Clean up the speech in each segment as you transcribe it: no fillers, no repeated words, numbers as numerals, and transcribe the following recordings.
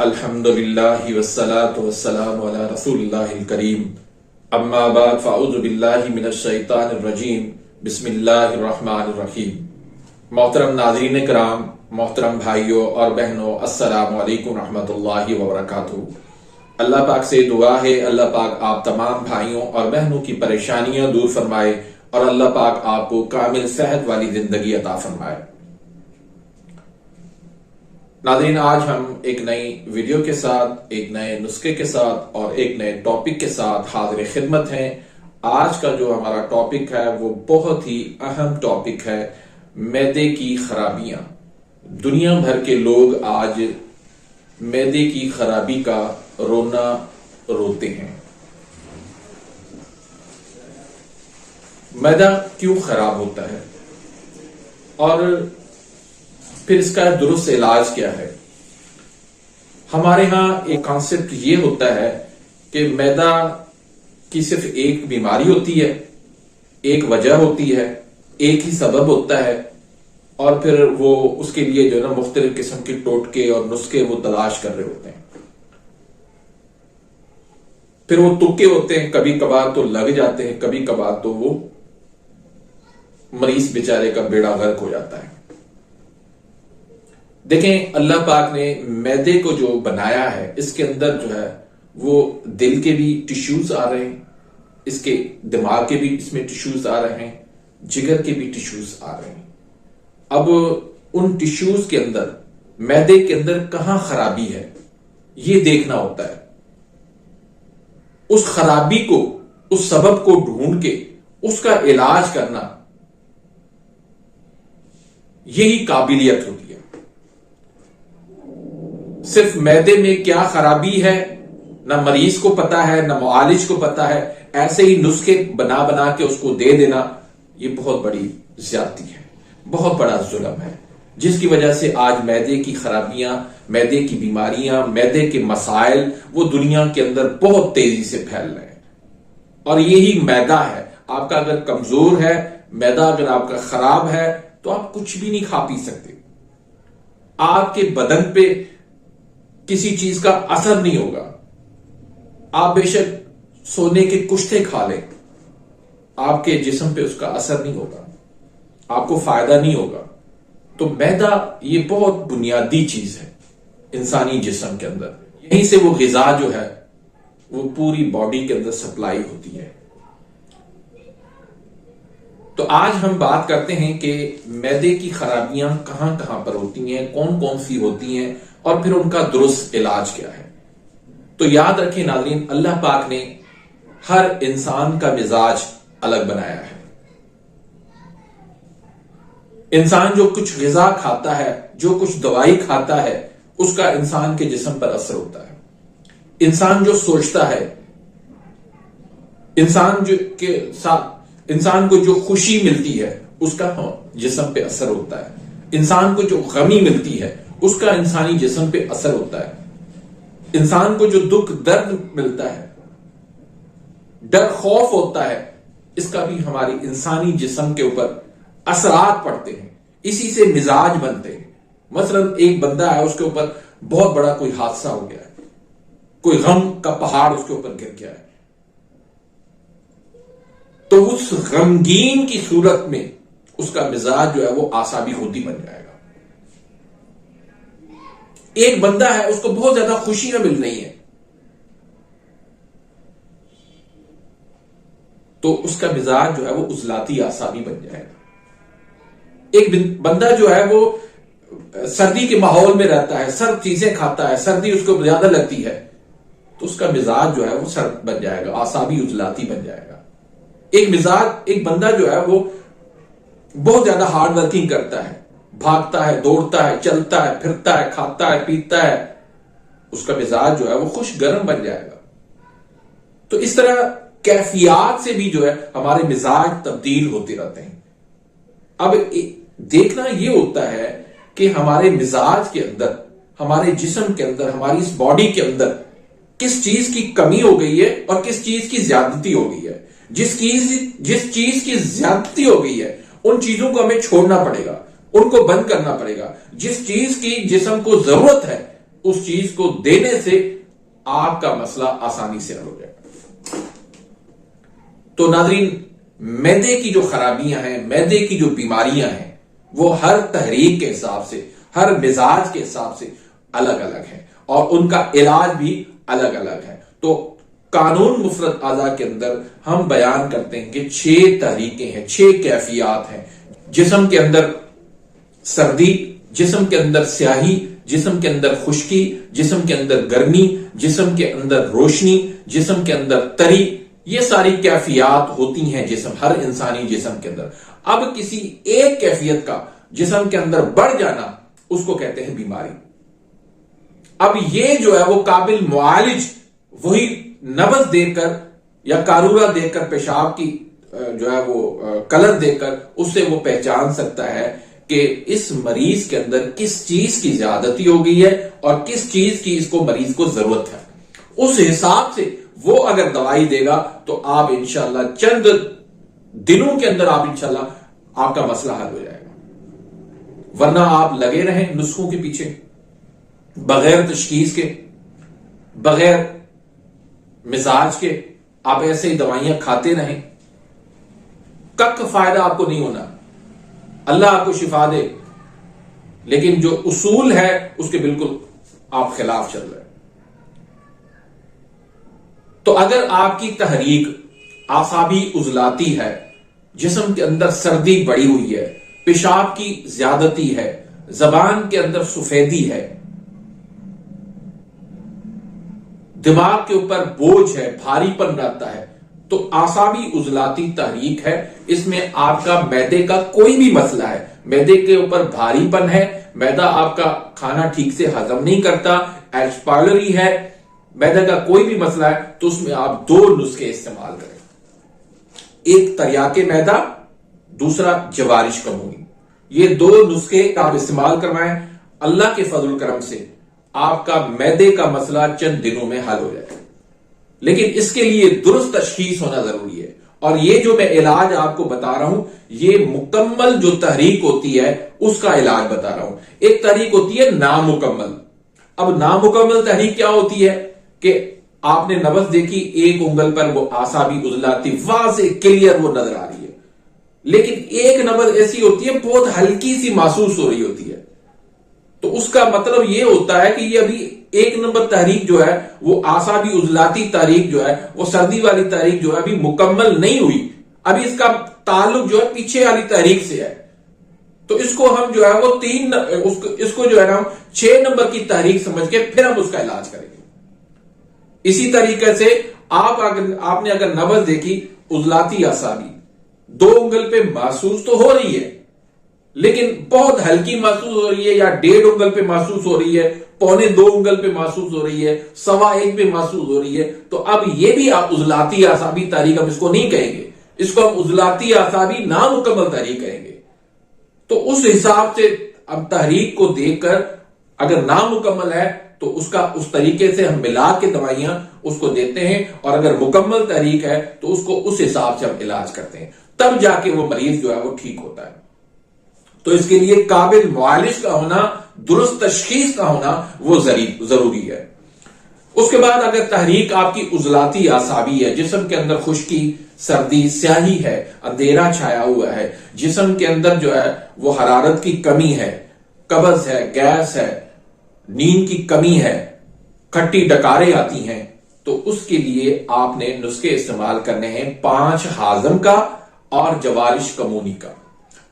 الحمدللہ والصلاة والسلام علی رسول اللہ الکریم اما بعد فاعوذ باللہ من الشیطان الرجیم بسم اللہ الرحمن الرحیم۔ محترم ناظرین کرام، محترم بھائیوں اور بہنوں، السلام علیکم ورحمۃ اللہ وبرکاتہ۔ اللہ پاک سے دعا ہے اللہ پاک آپ تمام بھائیوں اور بہنوں کی پریشانیاں دور فرمائے اور اللہ پاک آپ کو کامل صحت والی زندگی عطا فرمائے۔ ناظرین، آج ہم ایک نئی ویڈیو کے ساتھ، ایک نئے نسخے کے ساتھ اور ایک نئے ٹاپک کے ساتھ حاضر خدمت ہیں۔ آج کا جو ہمارا ٹاپک ہے وہ بہت ہی اہم ٹاپک ہے، معدے کی خرابیاں۔ دنیا بھر کے لوگ آج معدے کی خرابی کا رونا روتے ہیں۔ معدہ کیوں خراب ہوتا ہے اور پھر اس کا درست علاج کیا ہے؟ ہمارے ہاں ایک کانسیپٹ یہ ہوتا ہے کہ معدہ کی صرف ایک بیماری ہوتی ہے، ایک وجہ ہوتی ہے، ایک ہی سبب ہوتا ہے، اور پھر وہ اس کے لیے جو ہے نا مختلف قسم کے ٹوٹکے اور نسخے وہ تلاش کر رہے ہوتے ہیں۔ پھر وہ تکے ہوتے ہیں، کبھی کبھار تو لگ جاتے ہیں، کبھی کبھار تو وہ مریض بیچارے کا بیڑا غرق ہو جاتا ہے۔ دیکھیں، اللہ پاک نے معدے کو جو بنایا ہے، اس کے اندر جو ہے وہ دل کے بھی ٹیشوز آ رہے ہیں، اس کے دماغ کے بھی اس میں ٹیشوز آ رہے ہیں، جگر کے بھی ٹیشوز آ رہے ہیں۔ اب ان ٹیشوز کے اندر، معدے کے اندر کہاں خرابی ہے یہ دیکھنا ہوتا ہے۔ اس خرابی کو، اس سبب کو ڈھونڈ کے اس کا علاج کرنا، یہی قابلیت ہوتی ہے۔ صرف معدے میں کیا خرابی ہے نہ مریض کو پتا ہے، نہ معالج کو پتا ہے، ایسے ہی نسخے بنا بنا کے اس کو دے دینا، یہ بہت بڑی زیادتی ہے، بہت بڑا ظلم ہے، جس کی وجہ سے آج معدے کی خرابیاں، معدے کی بیماریاں، معدے کے مسائل وہ دنیا کے اندر بہت تیزی سے پھیل رہے ہیں۔ اور یہی معدہ ہے، آپ کا اگر کمزور ہے، معدہ اگر آپ کا خراب ہے تو آپ کچھ بھی نہیں کھا پی سکتے، آپ کے بدن پہ کسی چیز کا اثر نہیں ہوگا۔ آپ بے شک سونے کے کشتے کھا لیں، آپ کے جسم پہ اس کا اثر نہیں ہوگا، آپ کو فائدہ نہیں ہوگا۔ تو معدہ یہ بہت بنیادی چیز ہے انسانی جسم کے اندر، یہیں سے وہ غذا جو ہے وہ پوری باڈی کے اندر سپلائی ہوتی ہے۔ تو آج ہم بات کرتے ہیں کہ معدے کی خرابیاں کہاں کہاں پر ہوتی ہیں، کون کون سی ہوتی ہیں، اور پھر ان کا درست علاج کیا ہے۔ تو یاد رکھیں ناظرین، اللہ پاک نے ہر انسان کا مزاج الگ بنایا ہے۔ انسان جو کچھ غذا کھاتا ہے، جو کچھ دوائی کھاتا ہے، اس کا انسان کے جسم پر اثر ہوتا ہے۔ انسان جو سوچتا ہے، انسان کو جو خوشی ملتی ہے اس کا جسم پہ اثر ہوتا ہے۔ انسان کو جو غمی ملتی ہے اس کا انسانی جسم پہ اثر ہوتا ہے۔ انسان کو جو دکھ درد ملتا ہے، ڈر خوف ہوتا ہے، اس کا بھی ہماری انسانی جسم کے اوپر اثرات پڑتے ہیں، اسی سے مزاج بنتے ہیں۔ مثلا ایک بندہ ہے، اس کے اوپر بہت بڑا کوئی حادثہ ہو گیا ہے، کوئی غم کا پہاڑ اس کے اوپر گر گیا ہے، تو اس غمگین کی صورت میں اس کا مزاج جو ہے وہ اعصابی خود ہی بن جائے گا۔ ایک بندہ ہے، اس کو بہت زیادہ خوشیاں مل رہی ہیں، تو اس کا مزاج جو ہے وہ عضلاتی اعصابی بن جائے گا۔ ایک بندہ جو ہے وہ سردی کے ماحول میں رہتا ہے، سرد چیزیں کھاتا ہے، سردی اس کو زیادہ لگتی ہے، تو اس کا مزاج جو ہے وہ سرد بن جائے گا، اعصابی عضلاتی بن جائے گا۔ ایک بندہ جو ہے وہ بہت زیادہ ہارڈ ورکنگ کرتا ہے، بھاگتا ہے، دوڑتا ہے، چلتا ہے، پھرتا ہے، کھاتا ہے، پیتا ہے، اس کا مزاج جو ہے وہ خوش گرم بن جائے گا۔ تو اس طرح کیفیات سے بھی جو ہے ہمارے مزاج تبدیل ہوتے رہتے ہیں۔ اب دیکھنا یہ ہوتا ہے کہ ہمارے مزاج کے اندر، ہمارے جسم کے اندر، ہماری اس باڈی کے اندر کس چیز کی کمی ہو گئی ہے اور کس چیز کی زیادتی ہو گئی ہے۔ جس چیز کی زیادتی ہو گئی ہے ان چیزوں کو ہمیں چھوڑنا پڑے گا، ان کو بند کرنا پڑے گا۔ جس چیز کی جسم کو ضرورت ہے اس چیز کو دینے سے آپ کا مسئلہ آسانی سے حل ہو جائے گا۔ تو ناظرین، معدے کی جو خرابیاں ہیں، معدے کی جو بیماریاں ہیں، وہ ہر تحریک کے حساب سے، ہر مزاج کے حساب سے الگ الگ ہے اور ان کا علاج بھی الگ الگ ہے۔ تو قانون مفرد اعضاء کے اندر ہم بیان کرتے ہیں کہ 6 تحریکیں ہیں، 6 کیفیات ہیں۔ جسم کے اندر سردی، جسم کے اندر سیاہی، جسم کے اندر خشکی، جسم کے اندر گرمی، جسم کے اندر روشنی، جسم کے اندر تری، یہ ساری کیفیات ہوتی ہیں ہر انسانی جسم کے اندر۔ اب کسی ایک کیفیت کا جسم کے اندر بڑھ جانا، اس کو کہتے ہیں بیماری۔ اب یہ جو ہے وہ قابل معالج، وہی نبض دے کر یا کارورا دے کر، پیشاب کی جو ہے وہ کلر دے کر، اس سے وہ پہچان سکتا ہے کہ اس مریض کے اندر کس چیز کی زیادتی ہو گئی ہے اور کس چیز کی اس کو مریض کو ضرورت ہے۔ اس حساب سے وہ اگر دوائی دے گا تو آپ انشاءاللہ چند دنوں کے اندر آپ کا مسئلہ حل ہو جائے گا۔ ورنہ آپ لگے رہیں نسخوں کے پیچھے، بغیر تشخیص کے، بغیر مزاج کے، آپ ایسے ہی دوائیاں کھاتے رہیں، کک فائدہ آپ کو نہیں ہونا۔ اللہ آپ کو شفا دے، لیکن جو اصول ہے اس کے بالکل آپ خلاف چل رہے ہیں۔ تو اگر آپ کی تحریک اعصابی عضلاتی ہے، جسم کے اندر سردی بڑی ہوئی ہے، پیشاب کی زیادتی ہے، زبان کے اندر سفیدی ہے، دماغ کے اوپر بوجھ ہے، بھاری پن رہتا ہے، تو اعصابی عضلاتی تحریک ہے۔ اس میں آپ کا معدے کا کوئی بھی مسئلہ ہے، معدے کے اوپر بھاری پن ہے، معدہ آپ کا کھانا ٹھیک سے ہضم نہیں کرتا، ایچ پائلوری ہے، معدے کا کوئی بھی مسئلہ ہے، تو اس میں آپ 2 نسخے استعمال کریں، ایک تریاق معدہ، دوسرا جوارش کمونی۔ یہ 2 نسخے آپ استعمال کروائیں، اللہ کے فضل و کرم سے آپ کا معدے کا مسئلہ چند دنوں میں حل ہو جائے گا۔ لیکن اس کے لیے درست تشخیص ہونا ضروری ہے، اور یہ جو میں علاج آپ کو بتا رہا ہوں، یہ مکمل جو تحریک ہوتی ہے اس کا علاج بتا رہا ہوں۔ ایک تحریک ہوتی ہے نامکمل۔ اب نامکمل تحریک کیا ہوتی ہے کہ آپ نے نبض دیکھی، ایک انگل پر وہ اعصابی عضلاتی واضح کلیئر وہ نظر آ رہی ہے، لیکن ایک نبض ایسی ہوتی ہے بہت ہلکی سی محسوس ہو رہی ہوتی ہے، تو اس کا مطلب یہ ہوتا ہے کہ یہ ابھی 1 نمبر تحریک جو ہے وہ اعصابی عضلاتی تحریک جو ہے، وہ سردی والی تحریک جو ہے ابھی مکمل نہیں ہوئی، ابھی اس کا تعلق جو ہے پیچھے والی تحریک سے ہے۔ تو اس کو ہم جو ہے وہ اس کو جو ہے نا 6 نمبر کی تحریک سمجھ کے پھر ہم اس کا علاج کریں گے۔ اسی طریقے سے آپ نے اگر نبض دیکھی، عضلاتی اعصابی 2 انگل پہ محسوس تو ہو رہی ہے، لیکن بہت ہلکی محسوس ہو رہی ہے، یا 1.5 انگل پہ محسوس ہو رہی ہے، 1.25 انگل پہ محسوس ہو رہی ہے، 1.25 پہ محسوس ہو رہی ہے، تو اب یہ بھی آپ عضلاتی اعصابی تحریک ہم اس کو نہیں کہیں گے، اس کو ہم عضلاتی اعصابی نامکمل تحریک کہیں گے۔ تو اس حساب سے اب تحریک کو دیکھ کر اگر نامکمل ہے تو اس طریقے سے ہم ملا کے دوائیاں اس کو دیتے ہیں، اور اگر مکمل تحریک ہے تو اس کو اس حساب سے ہم علاج کرتے ہیں، تب جا کے وہ مریض جو ہے وہ ٹھیک ہوتا ہے۔ تو اس کے لیے قابل معالج کا ہونا، درست تشخیص کا ہونا وہ ضروری ہے۔ اس کے بعد اگر تحریک آپ کی عضلاتی اعصابی ہے، جسم کے اندر خشکی، سردی، سیاہی ہے، اندھیرا چھایا ہوا ہے، جسم کے اندر جو ہے وہ حرارت کی کمی ہے، قبض ہے، گیس ہے، نیند کی کمی ہے، کھٹی ڈکاریں آتی ہیں، تو اس کے لیے آپ نے نسخے استعمال کرنے ہیں 5 ہاضم کا اور جوارش کمونی کا۔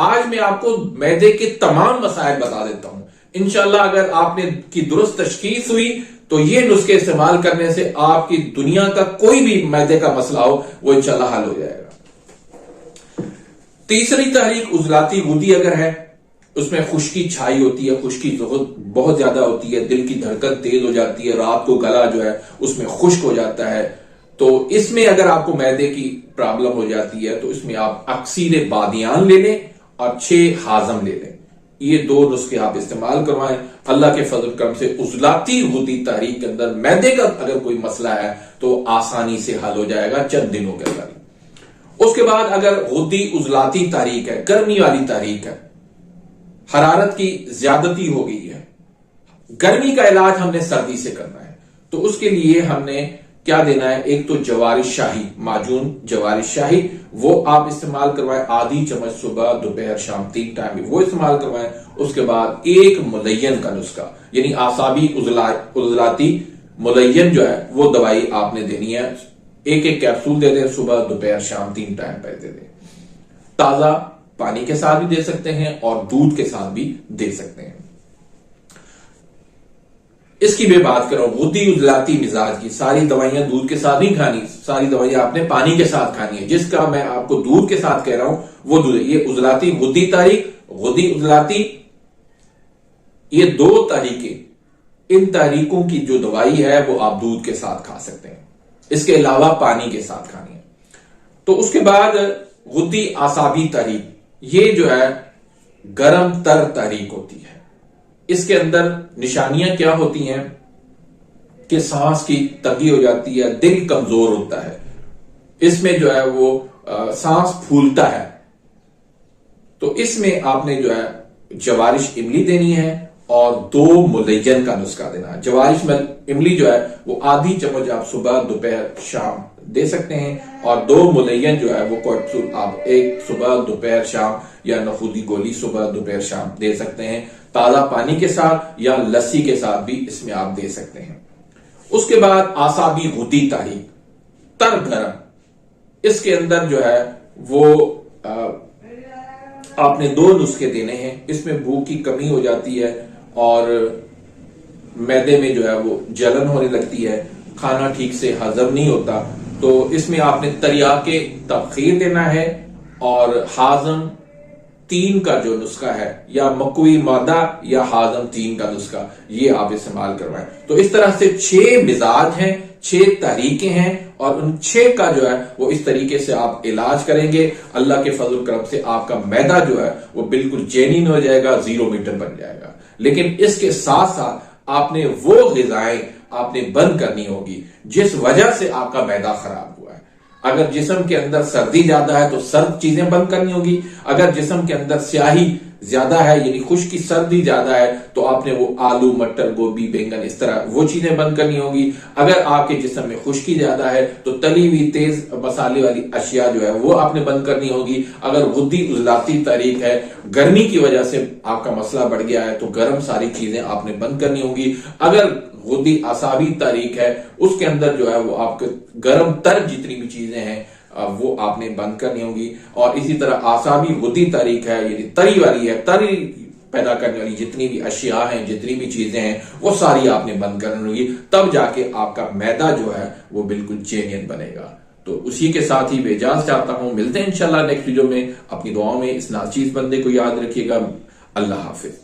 آج میں آپ کو معدے کے تمام مسائل بتا دیتا ہوں، انشاءاللہ اگر آپ نے کی درست تشخیص ہوئی تو یہ نسخے استعمال کرنے سے آپ کی دنیا کا کوئی بھی معدے کا مسئلہ ہو وہ انشاءاللہ حل ہو جائے گا۔ تیسری تحریک عضلاتی غدی اگر ہے، اس میں خشکی چھائی ہوتی ہے، خشکی بہت زیادہ ہوتی ہے، دل کی دھڑکن تیز ہو جاتی ہے، رات کو گلا جو ہے اس میں خشک ہو جاتا ہے، تو اس میں اگر آپ کو معدے کی پرابلم ہو جاتی ہے تو اس میں آپ اکسیر بادیان لے لیں اور 6 ہاضم لے لیں، یہ 2 نسخے آپ استعمال کروائیں، اللہ کے فضل کرم سے عضلاتی غدی تحریک کے اندر معدے کا اگر کوئی مسئلہ ہے تو آسانی سے حل ہو جائے گا چند دنوں کے اندر۔ اس کے بعد اگر غدی عضلاتی تحریک ہے، گرمی والی تحریک ہے، حرارت کی زیادتی ہو گئی ہے، گرمی کا علاج ہم نے سردی سے کرنا ہے، تو اس کے لیے ہم نے کیا دینا ہے؟ ایک تو جوارش شاہی، معجون جوارش شاہی، وہ آپ استعمال کروائیں، آدھی چمچ صبح دوپہر شام 3 ٹائم میں وہ استعمال کروائیں۔ اس کے بعد ایک ملین کا نسخہ، یعنی اعصابی عضلاتی ملین جو ہے وہ دوائی آپ نے دینی ہے، ایک کیپسول دے دیں، صبح دوپہر شام 3 ٹائم پہ دے دیں۔ تازہ پانی کے ساتھ بھی دے سکتے ہیں اور دودھ کے ساتھ بھی دے سکتے ہیں۔ اس کی میں بات کروں غدی عضلاتی مزاج کی، ساری دوائیاں دودھ کے ساتھ نہیں کھانی، ساری دوائیاں آپ نے پانی کے ساتھ کھانی ہے۔ جس کا میں آپ کو دودھ کے ساتھ کہہ رہا ہوں وہ دودھ، یہ عضلاتی غدی تحریک، غدی عضلاتی، یہ 2 تحریکیں، ان تحریکوں کی جو دوائی ہے وہ آپ دودھ کے ساتھ کھا سکتے ہیں، اس کے علاوہ پانی کے ساتھ کھانی ہے۔ تو اس کے بعد غدی اعصابی تحریک، یہ جو ہے گرم تر تحریک ہوتی ہے۔ اس کے اندر نشانیاں کیا ہوتی ہیں کہ سانس کی تنگی ہو جاتی ہے، دل کمزور ہوتا ہے، اس میں جو ہے وہ سانس پھولتا ہے۔ تو اس میں آپ نے جو ہے جوارش املی دینی ہے اور 2 ملین کا نسخہ دینا ہے۔ جوارش املی جو ہے وہ آدھی چمچ آپ صبح دوپہر شام دے سکتے ہیں، اور 2 ملین جو ہے وہ کیپسول آپ ایک صبح دوپہر شام یا نخودی گولی صبح دوپہر شام دے سکتے ہیں، تازہ پانی کے ساتھ یا لسی کے ساتھ بھی اس میں آپ دے سکتے ہیں۔ اس کے بعد اعصابی غدی تحریک تر گرم، اس کے اندر جو ہے وہ آپ نے 2 نسخے دینے ہیں۔ اس میں بھوک کی کمی ہو جاتی ہے اور معدے میں جو ہے وہ جلن ہونے لگتی ہے، کھانا ٹھیک سے ہضم نہیں ہوتا، تو اس میں آپ نے تریاک تبخیر دینا ہے، اور ہاضم 3 کا جو نسخہ ہے، یا مکوی معدہ یا ہاضم 3 کا نسخہ، یہ آپ استعمال کروائیں۔ تو اس طرح سے 6 مزاج ہیں، 6 تحریکیں ہیں، اور ان 6 کا جو ہے وہ اس طریقے سے آپ علاج کریں گے، اللہ کے فضل و کرم سے آپ کا معدہ جو ہے وہ بالکل جینین ہو جائے گا، 0 میٹر بن جائے گا۔ لیکن اس کے ساتھ ساتھ آپ نے وہ غذائیں آپ نے بند کرنی ہوگی جس وجہ سے آپ کا معدہ خراب ہوا ہے۔ اگر جسم کے اندر سردی زیادہ ہے تو سرد چیزیں بند کرنی ہوگی، اگر جسم کے اندر سیاہی زیادہ ہے یعنی خشکی سردی زیادہ ہے تو آپ نے وہ آلو مٹر گوبھی بینگن اس طرح وہ چیزیں بند کرنی ہوگی۔ اگر آپ کے جسم میں خشکی زیادہ ہے تو تلی ہوئی تیز مسالے والی اشیاء جو ہے وہ آپ نے بند کرنی ہوگی۔ اگر غدی عضلاتی تحریک ہے، گرمی کی وجہ سے آپ کا مسئلہ بڑھ گیا ہے تو گرم ساری چیزیں آپ نے بند کرنی ہوگی۔ اگر غدی اعصابی تحریک ہے، اس کے اندر جو ہے وہ آپ کے گرم تر جتنی بھی چیزیں ہیں وہ آپ نے بند کرنی ہوگی۔ اور اسی طرح اعصابی غدی تحریک ہے، یعنی تری والی ہے، تری پیدا کرنے والی جتنی بھی اشیاء ہیں، جتنی بھی چیزیں ہیں، وہ ساری آپ نے بند کرنی ہوگی، تب جا کے آپ کا معدہ جو ہے وہ بالکل جینین بنے گا۔ تو اسی کے ساتھ ہی میں اجازت چاہتا ہوں، ملتے ہیں انشاءاللہ نیکسٹ ویڈیو میں۔ اپنی دعاؤں میں اس ناچیز بندے کو یاد رکھیے گا۔ اللہ حافظ۔